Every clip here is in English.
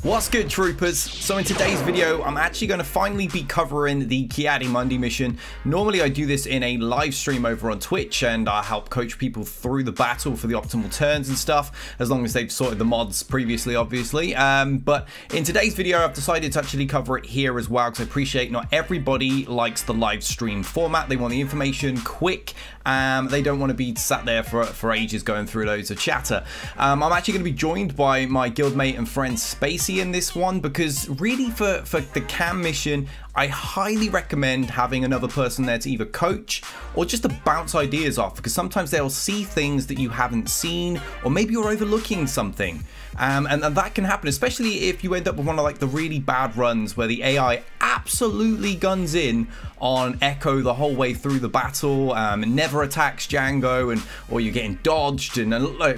What's good, troopers? So in today's video, I'm actually going to finally be covering the Kiadimundi mission. Normally I do this in a live stream over on Twitch, and I help coach people through the battle for the optimal turns and stuff, as long as they've sorted the mods previously, obviously. But in today's video, I've decided to actually cover it here as well, because I appreciate not everybody likes the live stream format. They want the information quick. They don't want to be sat there for ages going through loads of chatter. I'm actually going to be joined by my guildmate and friend Spacey in this one, because really for the KAM mission, I highly recommend having another person there to either coach or just to bounce ideas off, because sometimes they'll see things that you haven't seen, or maybe you're overlooking something. And that can happen, especially if you end up with one of like the really bad runs where the AI absolutely guns in on Echo the whole way through the battle, never attacks Django, or you're getting dodged, and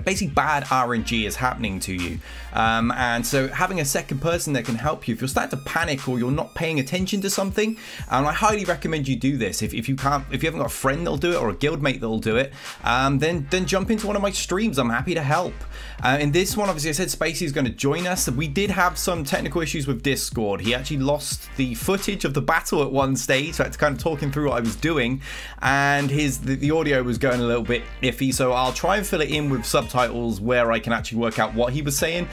basically bad RNG is happening to you. And so having a second person that can help you if you're starting to panic or you're not paying attention to something, I highly recommend you do this. If you haven't got a friend that'll do it or a guildmate that'll do it, then jump into one of my streams. I'm happy to help. In this one, obviously, I said Spacey is going to join us. We did have some technical issues with Discord. He actually lost the footage of the battle at one stage, so I had to kind of talk him through what I was doing, and the audio was going a little bit iffy, so I'll try and fill it in with subtitles where I can actually work out what he was saying.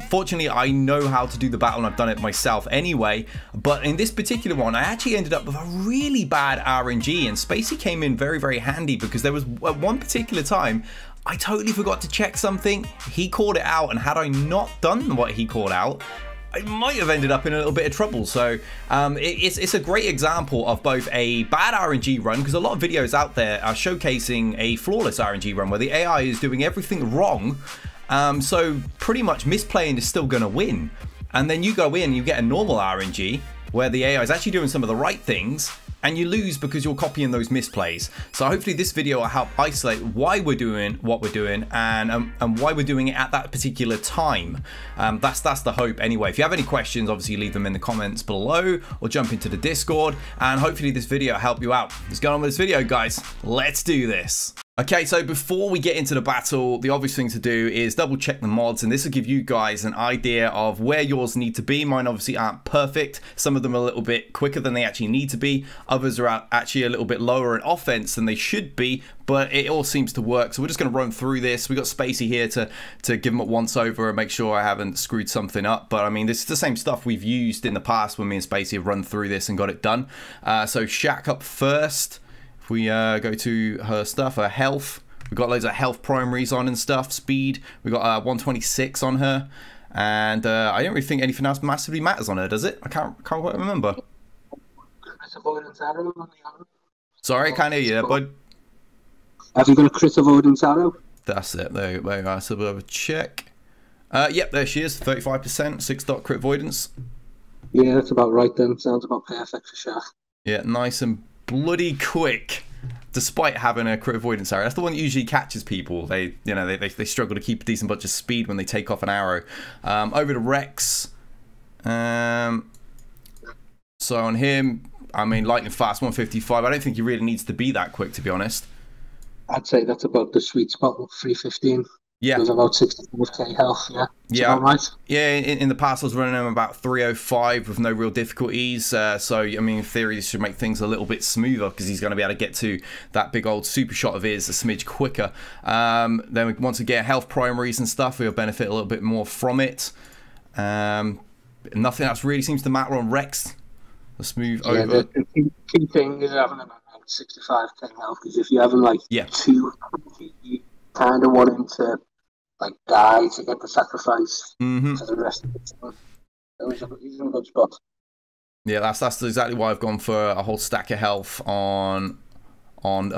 Fortunately, I know how to do the battle, and I've done it myself anyway, but in this particular one, I actually ended up with a really bad RNG, and Spacey came in very, very handy, because there was at one particular time I totally forgot to check something. He called it out, and had I not done what he called out, I might have ended up in a little bit of trouble. So it's a great example of both a bad RNG run, because a lot of videos out there are showcasing a flawless RNG run where the AI is doing everything wrong. So pretty much misplaying is still going to win. And then you go in, you get a normal RNG where the AI is actually doing some of the right things, and you lose because you're copying those misplays. So hopefully this video will help isolate why we're doing what we're doing, and why we're doing it at that particular time. That's the hope anyway. If you have any questions, obviously leave them in the comments below, or jump into the Discord, and hopefully this video will help you out. Let's get on with this video, guys. Let's do this. Okay, so before we get into the battle, the obvious thing to do is double check the mods, and this will give you guys an idea of where yours need to be. Mine obviously aren't perfect. Some of them are a little bit quicker than they actually need to be. Others are actually a little bit lower in offense than they should be, but it all seems to work. So we're just going to run through this. We got Spacey here to give them a once over and make sure I haven't screwed something up. But I mean, this is the same stuff we've used in the past when me and Spacey have run through this and got it done. So Shaq up first. We go to her stuff, her health. We've got loads of health primaries on and stuff. Speed, we got 126 on her, and I don't really think anything else massively matters on her, does it? I can't quite remember. Sorry, I can't hear you there, bud. Have you got a crit avoidance arrow? That's it. There you go. So we'll have a check. Yep, there she is. 35%, 6 dot crit avoidance. Yeah, that's about right then. Sounds about perfect for Shaq. Yeah, nice and bloody quick, despite having a crit avoidance arrow. That's the one that usually catches people. They struggle to keep a decent bunch of speed when they take off an arrow. Over to Rex. So on him, I mean, lightning fast, 155. I don't think he really needs to be that quick, to be honest. I'd say that's about the sweet spot, 315. Yeah. There's about 65k health, yeah. Yeah, right. Yeah. In the past, I was running them about 305 with no real difficulties. So I mean, in theory, this should make things a little bit smoother, because he's going to be able to get to that big old super shot of his a smidge quicker. Then once again, health primaries and stuff, we'll benefit a little bit more from it. Nothing else really seems to matter on Rex. Let's move over. The key thing is having about 65k health, because if you're having like two, you kind of want him to like die to get the sacrifice for the rest of the time. So he's in a good spot. Yeah, that's exactly why I've gone for a whole stack of health on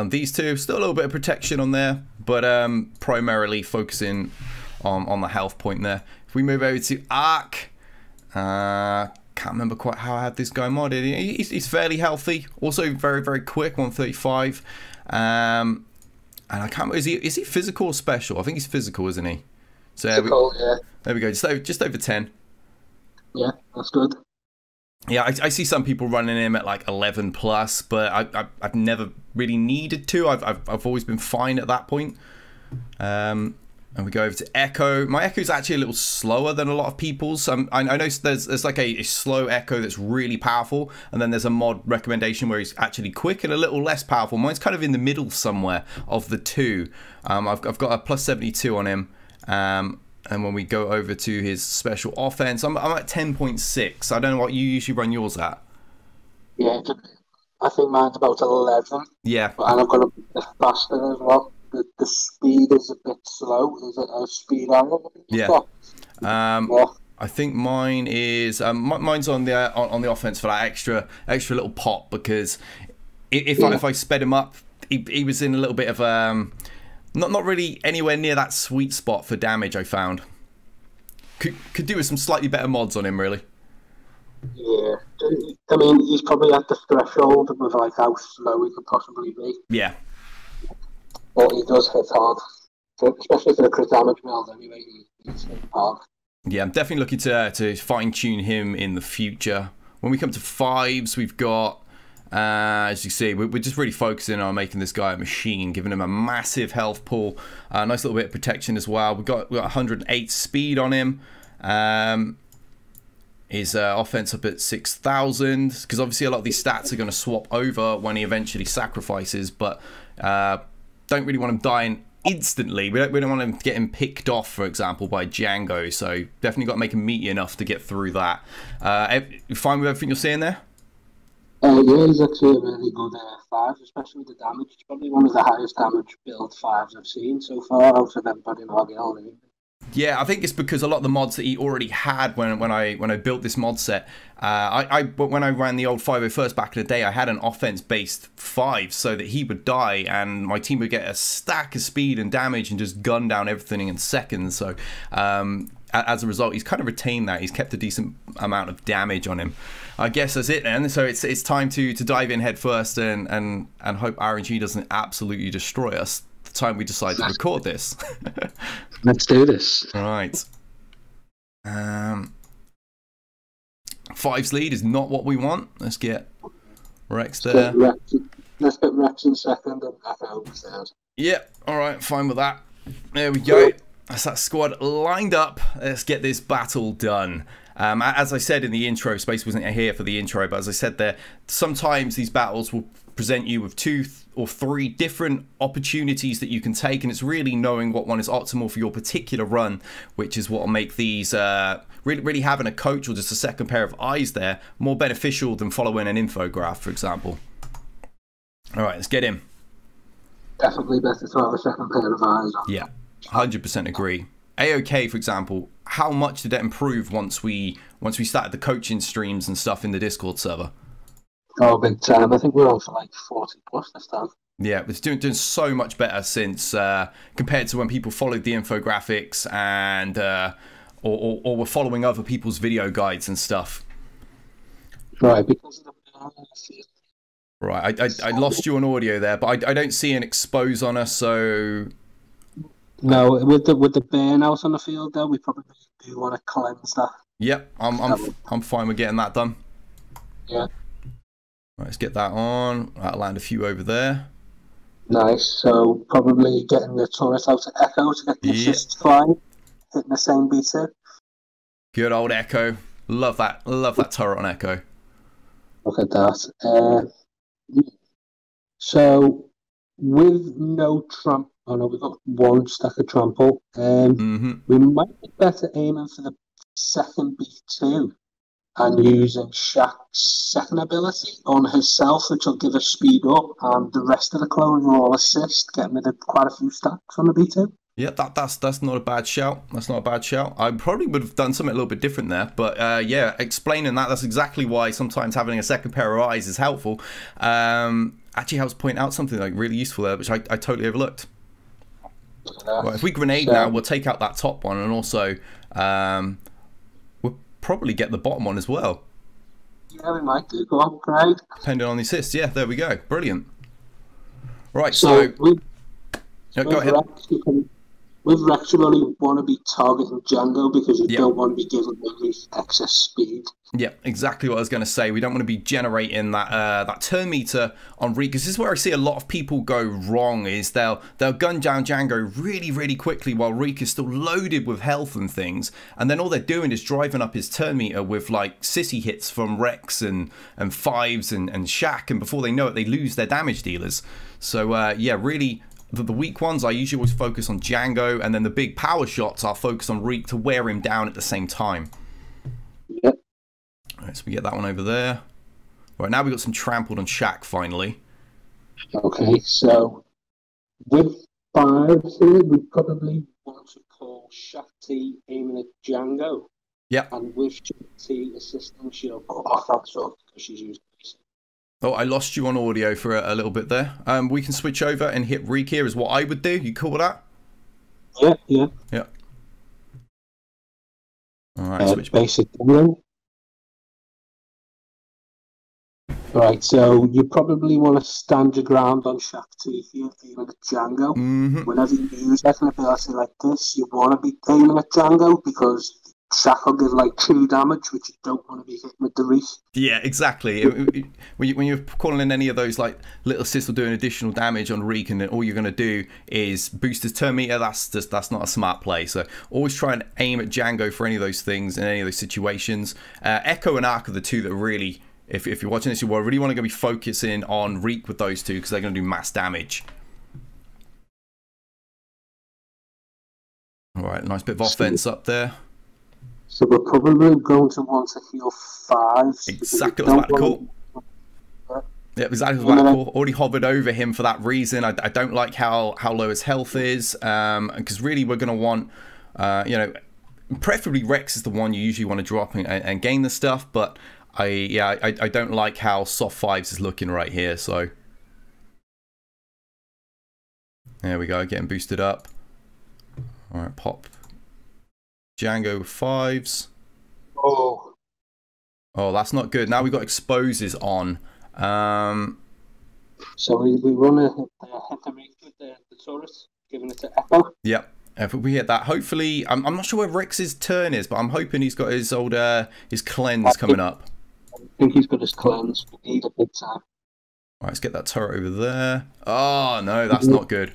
these two. Still a little bit of protection on there, but primarily focusing on the health point there. If we move over to Ark, can't remember quite how I had this guy modded. He's fairly healthy, also very, very quick, 135. And I can't remember, is he physical or special? I think he's physical, isn't he? So physical, yeah. There we go, just over 10. Yeah, that's good. Yeah, I see some people running him at like 11 plus, but I've never really needed to. I've always been fine at that point. And we go over to Echo. My Echo is actually a little slower than a lot of people's. I know there's like a slow Echo that's really powerful, and then there's a mod recommendation where he's actually quick and a little less powerful. Mine's kind of in the middle somewhere of the two. I've got a plus 72 on him. And when we go over to his special offense, I'm at 10.6. I don't know what you usually run yours at. Yeah, I think mine's about 11. Yeah. And I've got a bit faster as well. The speed is a bit slow. Is it a speed arrow? Yeah. I think mine is mine's on the offense for that extra little pop, because if I sped him up, he was in a little bit of not really anywhere near that sweet spot for damage. I found could do with some slightly better mods on him, really. Yeah, I mean, he's probably at the threshold of like how slow he could possibly be. Yeah. But he does hit hard, especially for the crit damage build. Anyway, he's hit hard. Yeah, I'm definitely looking to fine tune him in the future. When we come to 5s, we've got, as you see, we're just really focusing on making this guy a machine, giving him a massive health pool, a nice little bit of protection as well. We've got 108 speed on him. His offense up at 6,000, because obviously a lot of these stats are going to swap over when he eventually sacrifices, but don't really want him dying instantly. We don't want him getting picked off, for example, by Django, so definitely got to make him meaty enough to get through that. You fine with everything you're seeing there? Yeah, he's actually a really good 5, especially with the damage. It's probably one of the highest damage build 5s I've seen so far out of everybody in RGL. Yeah, I think it's because a lot of the mods that he already had when I built this mod set, when I ran the old 501st back in the day, I had an offense-based 5 so that he would die and my team would get a stack of speed and damage and just gun down everything in seconds. So as a result, he's kind of retained that. He's kept a decent amount of damage on him. I guess that's it then. So it's time to dive in head first and hope RNG doesn't absolutely destroy us the time we decide to record this. Let's do this. All right. 5's lead is not what we want. Let's get Rex there. Let's get Rex in second and Echo third. Yep. All right. Fine with that. There we go. That's that squad lined up. Let's get this battle done. As I said in the intro, Space wasn't here for the intro, but as I said there, sometimes these battles will present you with 2 or 3 different opportunities that you can take, and it's really knowing what one is optimal for your particular run, which is what will make these really having a coach or just a second pair of eyes there more beneficial than following an infograph, for example. All right, let's get him. Definitely better to have a second pair of eyes on. Yeah, 100% agree. AOK, for example, how much did that improve once we started the coaching streams and stuff in the Discord server? Oh, big time. I think we're on for like 40 plus this time. Yeah, it's doing so much better since compared to when people followed the infographics and or were following other people's video guides and stuff. Right, because of the right, I lost you on audio there, but I don't see an expose on us, so no, with the burnout on the field though, we probably do want to cleanse that. Yep, I'm fine with getting that done. Yeah. Right, let's get that on. That'll land a few over there. Nice. So probably getting the turret out to Echo to get the assist flying, hitting the same B2. Good old Echo. Love that turret on Echo. Look at that. So with no tramp, oh no, we've got 1 stack of trample. We might be better aiming for the second B2 and using Shaq's second ability on himself, which will give us speed up, and the rest of the clones will all assist, getting rid of quite a few stacks on the B2. Yeah, that's not a bad shout. That's not a bad shout. I probably would have done something a little bit different there, but yeah, explaining that's exactly why sometimes having a second pair of eyes is helpful. Actually helps point out something like really useful there, which I totally overlooked. Well, if we grenade now, we'll take out that top one, and also we'll probably get the bottom one as well. Yeah, we might do. Go on, grenade. Depending on the assist. Yeah, there we go. Brilliant. Right, so go ahead. With Rex, you only want to be targeting Django because you don't want to be giving him excess speed. Yeah, exactly what I was going to say. We don't want to be generating that that turn meter on Reek, because this is where I see a lot of people go wrong. Is they'll gun down Django really quickly while Reek is still loaded with health and things, and then all they're doing is driving up his turn meter with like sissy hits from Rex and Fives and Shaq, and before they know it, they lose their damage dealers. So yeah, really. The weak ones, I usually always focus on Django, and then the big power shots, I'll focus on Reek to wear him down at the same time. Yep. Alright, so we get that one over there. Right, now we've got some trampled on Shaq, finally. Okay, so with 5s here, we probably want to call Shaq aiming at Django. Yeah. And with Shaq assisting, she'll put offense up because she's used basic. Oh, I lost you on audio for a little bit there. We can switch over and hit Reek here is what I would do. You cool with that? Yeah, yeah. Yeah. Alright, switch. Basic one. Right, so you probably want to stand your ground on Shakti here, aiming at Django. Whenever you use an ability like this, you want to be aiming at Django because Shaq will give like 2 damage, which you don't want to be hitting with the Reek. Yeah, exactly. When you're calling in any of those like little assists or doing additional damage on Reek, and then all you're going to do is boost his turn meter, that's not a smart play. So always try and aim at Django for any of those things in any of those situations. Echo and Arc are the two that really, if you're watching this, you really want to be focusing on Reek with those two because they're going to do mass damage. All right, nice bit of offense up there. So we're probably going to want to heal 5s. Exactly what I was about to call. Yeah, exactly what I was about to call. Already hovered over him for that reason. I don't like how low his health is, because really we're going to want, you know, preferably Rex is the one you usually want to drop and gain the stuff, but I don't like how soft 5s is looking right here. So there we go, getting boosted up. All right, pop. Django with 5s. Oh, that's not good. Now we've got exposes on. So we want to hit the Reek with the Taurus, giving it to Echo. Yep. If we hit that, hopefully, I'm not sure where Rex's turn is, but I'm hoping he's got his old his cleanse coming up. I think he's got his cleanse. We need a big time. All right, let's get that turret over there. Oh no, that's not good.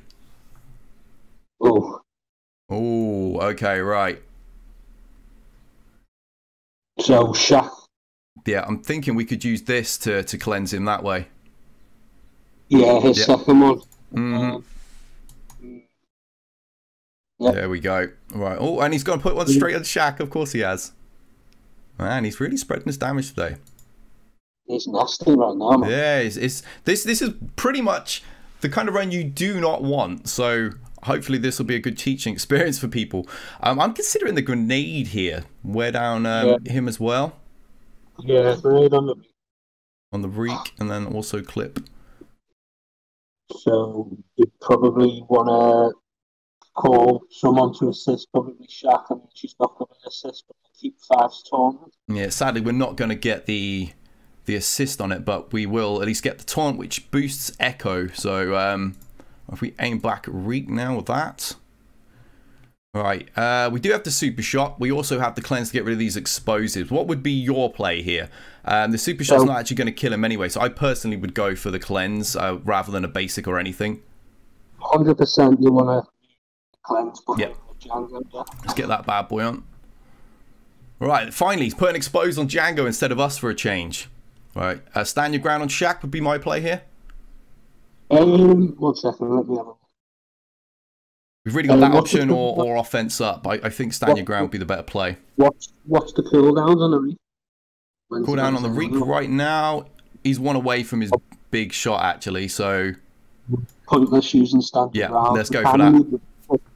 Oh. Oh, okay, right. So Shaq. Yeah, I'm thinking we could use this to cleanse him that way. Yeah, his second one. Yep. There we go. Right. Oh, and he's going to put one straight on Shaq. Of course he has. Man, he's really spreading his damage today. He's nasty right now, man. Yeah, this is pretty much the kind of run you do not want. So hopefully this will be a good teaching experience for people. I'm considering the grenade here. Wear down him as well. Yeah, grenade on the Reek, and then also clip. So you probably want to call someone to assist, probably Shaq. I mean, she's not going to assist, but keep 5s taunt. Yeah, sadly we're not going to get the assist on it, but we will at least get the taunt, which boosts Echo. So if we aim back at Reek now with that. Right, we do have the super shot. We also have the cleanse to get rid of these explosives. What would be your play here? The super shot's not actually going to kill him anyway, so I personally would go for the cleanse rather than a basic or anything. 100% you want to cleanse. Yep. Let's get that bad boy on. Right, finally, he's putting expose on Django instead of us for a change. Right, stand your ground on Shaq would be my play here. 1 second, let me have a... We've really got that option or offense up. I think stand your ground would be the better play. What's the cooldowns on the Reek? Cooldown on the Reek right now, he's 1 away from his big shot actually, so... Pointless using stand your ground. Yeah, let's go for that.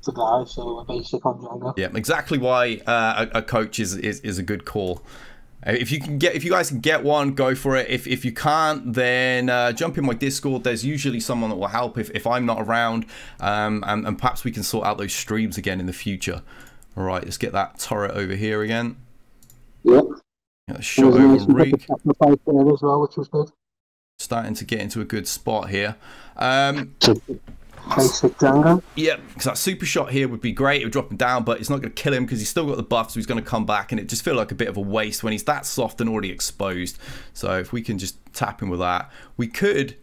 The guy, so a basic on Django. Yeah, exactly why a coach is a good call. If you guys can get one, go for it. If you can't, then jump in my Discord. There's usually someone that will help if I'm not around, and perhaps we can sort out those streams again in the future. All right, let's get that turret over here again. Yep. Yeah, shot over Reek. As well, which was good. Starting to get into a good spot here. basic Django. Yeah, because that super shot here would be great. It would drop him down, but it's not going to kill him because he's still got the buff, so he's going to come back, and it just feels like a bit of a waste when he's that soft and already exposed. So if we can just tap him with that, we could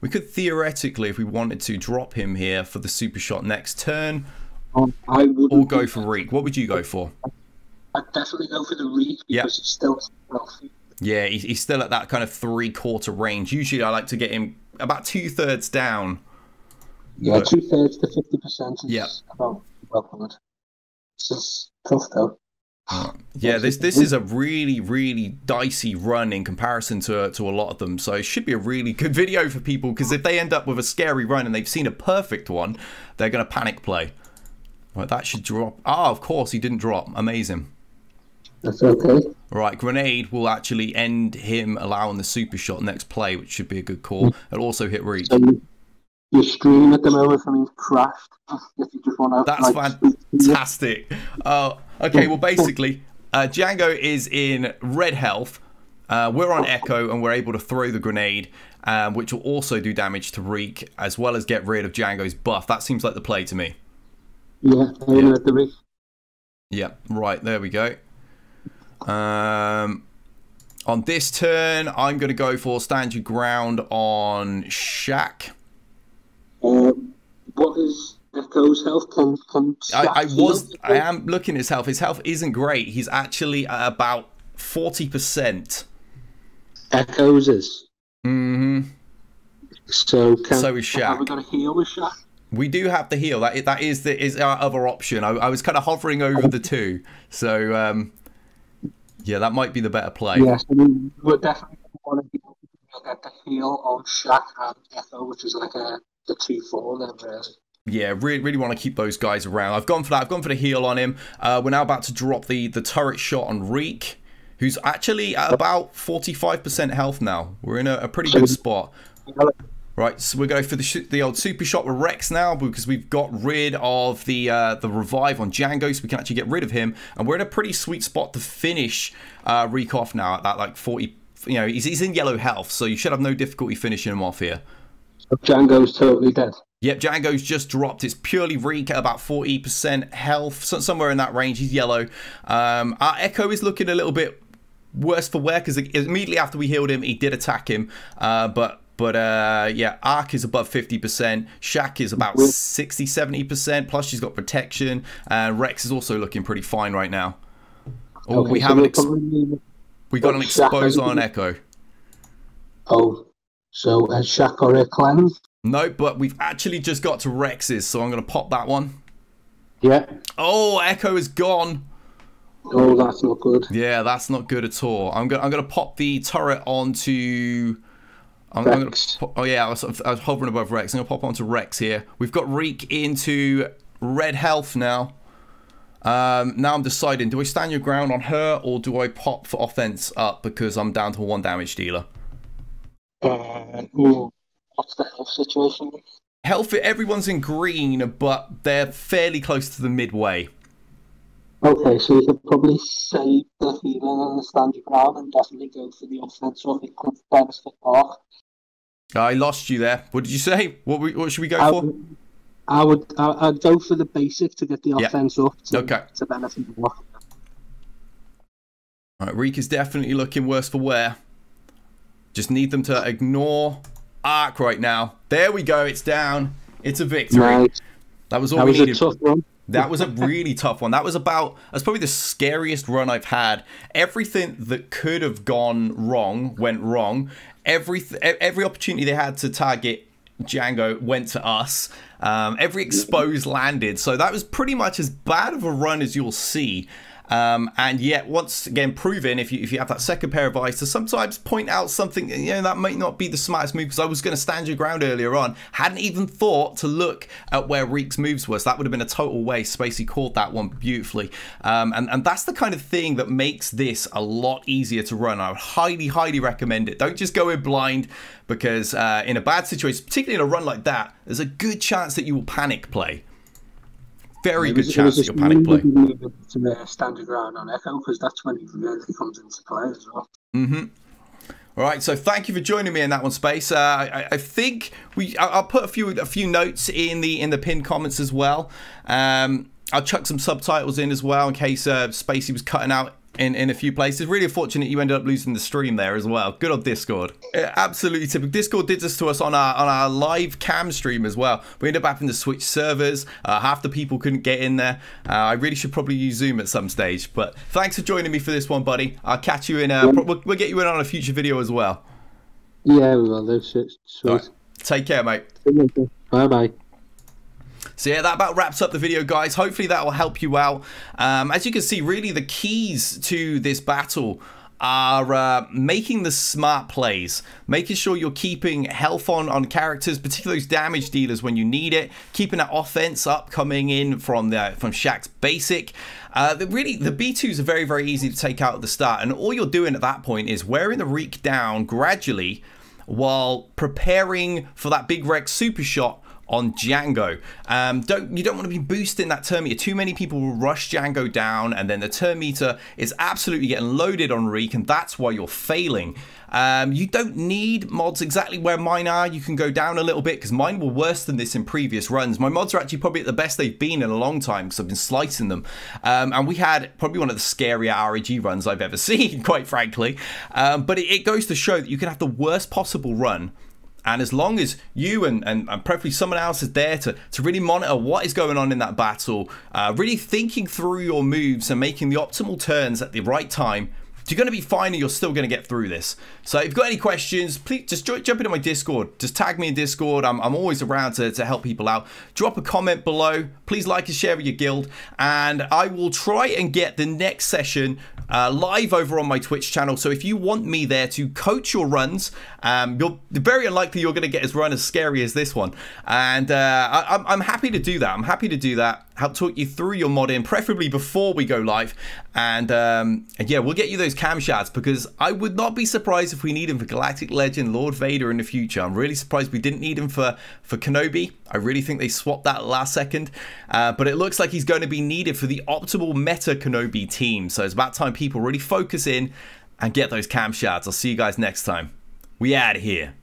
theoretically, if we wanted to, drop him here for the super shot next turn, or go for Reek. What would you go for? I'd definitely go for the Reek because he's still healthy. Yeah, he's still at that kind of 3/4 range. Usually I like to get him about 2/3 down. Yeah, 2/3 to 50% is about good. This is tough though. Yeah, this is a really dicey run in comparison to a lot of them. So it should be a really good video for people, because if they end up with a scary run and they've seen a perfect one, they're going to panic play. Right, that should drop. Ah, of course he didn't drop. Amazing. That's okay. Right, grenade will actually end him allowing the super shot next play, which should be a good call. It'll also hit reach. So your stream at the moment for me crashed. If you just want to, that's fantastic. Oh, okay. Well, basically, Django is in red health. We're on Echo, and we're able to throw the grenade, which will also do damage to Reek, as well as get rid of Django's buff. That seems like the play to me. Yeah, at the Reek. Yeah, right, there we go. On this turn, I'm going to go for stand your ground on Shaq. What is Echo's health? I am looking at his health. His health isn't great. He's actually at about 40%. Echo's is. Mm-hmm. So is Shaq. Have we got a heal with Shaq? We do have the heal. That is our other option. I was kind of hovering over the two. So, yeah, that might be the better play. Yes, I mean, we're definitely want to get the heal on Shaq and Echo, which is like the 2/4 then, really. Yeah, really want to keep those guys around. I've gone for that. I've gone for the heal on him. We're now about to drop the turret shot on Reek, who's actually at about 45% health now. We're in a pretty good spot. Right, so we're going for the old super shot with Rex now, because we've got rid of the revive on Django, so we can actually get rid of him, and we're in a pretty sweet spot to finish Reek off now at that like 40. You know, he's in yellow health, so you should have no difficulty finishing him off here. Django's totally dead. Yep, Django's just dropped. It's purely Reek at about 40% health, so somewhere in that range. He's yellow. Our Echo is looking a little bit worse for wear, because immediately after we healed him, he did attack him, but yeah, Ark is above 50%. Shaq is about 60-70%. Plus, she's got protection. And Rex is also looking pretty fine right now. Oh, okay, we got an expose on Echo. Oh, so has Shaq got a cleanse? No, but we've actually just got to Rex's, so I'm going to pop that one. Yeah. Oh, Echo is gone. Oh, that's not good. Yeah, that's not good at all. I'm gonna pop the turret onto. Oh yeah, I was hovering above Rex. I'm gonna pop onto Rex here. We've got Reek into red health now. Now I'm deciding: do I stand your ground on her, or do I pop for offense up because I'm down to 1 damage dealer? What's the health situation? Health, everyone's in green, but they're fairly close to the midway. Okay, so you could probably save the healing and the stand your ground and definitely go for the offense if it could benefit Mark. I lost you there. What did you say? What should we go for? I'd go for the basic to get the offense up to benefit Mark. All right, Reek is definitely looking worse for wear. Just need them to ignore Ark right now. There we go. It's down. It's a victory. Nice. That was all we needed. That was a tough one. That was a really tough one. That's probably the scariest run I've had. Everything that could have gone wrong went wrong. Every opportunity they had to target Django went to us. Every expose landed. So that was pretty much as bad of a run as you'll see. And yet, once again, proven if you have that second pair of eyes to sometimes point out something, you know, that might not be the smartest move, because I was going to stand your ground earlier on. Hadn't even thought to look at where Reek's moves was. That would have been a total waste. Spacey called that one beautifully. And that's the kind of thing that makes this a lot easier to run. I would highly recommend it. Don't just go in blind, because in a bad situation, particularly in a run like that, there's a good chance that you will panic play. Very good chance that you'll panic play. To stand your ground on Echo, because that's when he really comes into play as well. All right, so thank you for joining me in that one, Space. I think I'll put a few notes in the pinned comments as well. I'll chuck some subtitles in as well in case Spacey was cutting out in a few places. Really unfortunate you ended up losing the stream there as well. Good on Discord. Absolutely typical. Discord did this to us on our live cam stream as well. We ended up having to switch servers. Half the people couldn't get in there. I really should probably use Zoom at some stage. But thanks for joining me for this one, buddy. I'll catch you in. We'll get you in on a future video as well. Yeah, we will do. Sweet. Right. Take care, mate. Bye bye. So yeah, that about wraps up the video, guys. Hopefully that will help you out. As you can see, really the keys to this battle are making the smart plays, making sure you're keeping health on characters, particularly those damage dealers when you need it, keeping that offense up coming in from Shaq's basic. The B2s are very, very easy to take out at the start, and all you're doing at that point is wearing the Reek down gradually while preparing for that big Rex super shot on Django. You don't want to be boosting that turn meter. Too many people will rush Django down, and then the turn meter is absolutely getting loaded on Reek, and that's why you're failing. You don't need mods exactly where mine are. You can go down a little bit because mine were worse than this in previous runs. My mods are actually probably at the best they've been in a long time because I've been slicing them. And we had probably one of the scarier RNG runs I've ever seen, quite frankly. But it goes to show that you can have the worst possible run, and as long as you and preferably someone else is there to really monitor what is going on in that battle, really thinking through your moves and making the optimal turns at the right time, you're going to be fine and you're still going to get through this. So if you've got any questions, please just jump into my Discord. Just tag me in Discord. I'm always around to help people out. Drop a comment below. Please like and share with your guild. And I will try and get the next session live over on my Twitch channel. So if you want me there to coach your runs, you're very unlikely you're going to get as run as scary as this one. And I'm happy to do that. I'm happy to do that. Help talk you through your modding, preferably before we go live. And yeah, we'll get you those KAM Shards, because I would not be surprised if we need him for Galactic Legend, Lord Vader in the future. I'm really surprised we didn't need him for Kenobi. I really think they swapped that last second. But it looks like he's going to be needed for the optimal meta Kenobi team. So it's about time people really focus in and get those KAM Shards. I'll see you guys next time. We out of here.